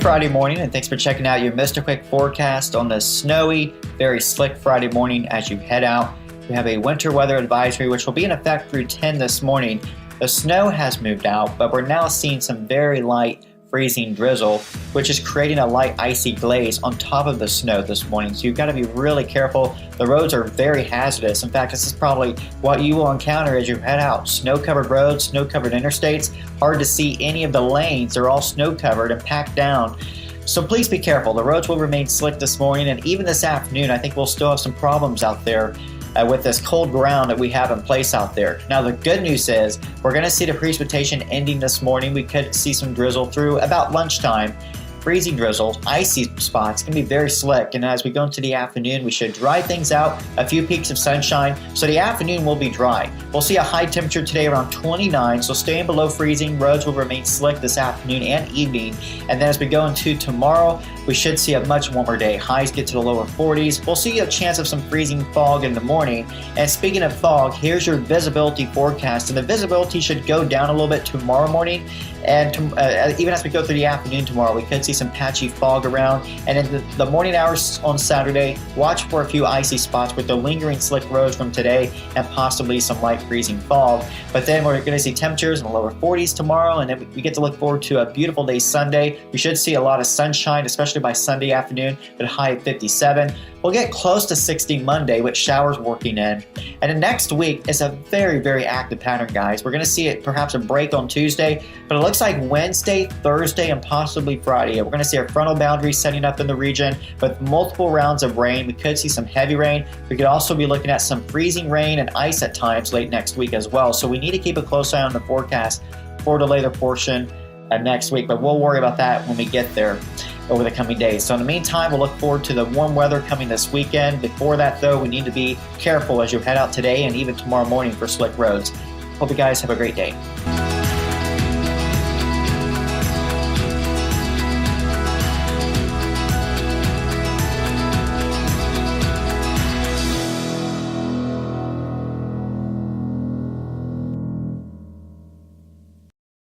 Friday morning, and thanks for checking out your Mr. Quik forecast on this snowy, very slick Friday morning as you head out. We have a winter weather advisory which will be in effect through 10 this morning. The snow has moved out, but we're now seeing some very light freezing drizzle, which is creating a light icy glaze on top of the snow this morning. So you've got to be really careful. The roads are very hazardous. In fact, this is probably what you will encounter as you head out. Snow-covered roads, snow-covered interstates, hard to see any of the lanes. They're all snow-covered and packed down. So please be careful. The roads will remain slick this morning, and even this afternoon, I think we'll still have some problems out there with this cold ground that we have in place out there. Now the good news is we're going to see the precipitation ending this morning. We could see some drizzle through about lunchtime. Freezing drizzles, icy spots, can be very slick, and as we go into the afternoon we should dry things out, a few peaks of sunshine, so the afternoon will be dry. We'll see a high temperature today around 29, so staying below freezing. Roads will remain slick this afternoon and evening, and then as we go into tomorrow we should see a much warmer day. Highs get to the lower 40s. We'll see a chance of some freezing fog in the morning, and speaking of fog, here's your visibility forecast, and the visibility should go down a little bit tomorrow morning, and even as we go through the afternoon tomorrow we could see some patchy fog around, and in the morning hours on Saturday watch for a few icy spots with the lingering slick roads from today and possibly some light freezing fog. But then we're going to see temperatures in the lower 40s tomorrow, and then we get to look forward to a beautiful day Sunday. We should see a lot of sunshine, especially by Sunday afternoon, with a high of 57. We'll get close to 60 Monday with showers working in. And then next week is a very, very active pattern, guys. We're going to see it perhaps a break on Tuesday, but it looks like Wednesday, Thursday, and possibly Friday. We're going to see a frontal boundary setting up in the region with multiple rounds of rain. We could see some heavy rain. We could also be looking at some freezing rain and ice at times late next week as well. So we need to keep a close eye on the forecast for the later portion next week, but we'll worry about that when we get there over the coming days. So in the meantime, we'll look forward to the warm weather coming this weekend. Before that though, we need to be careful as you head out today and even tomorrow morning for slick roads. Hope you guys have a great day.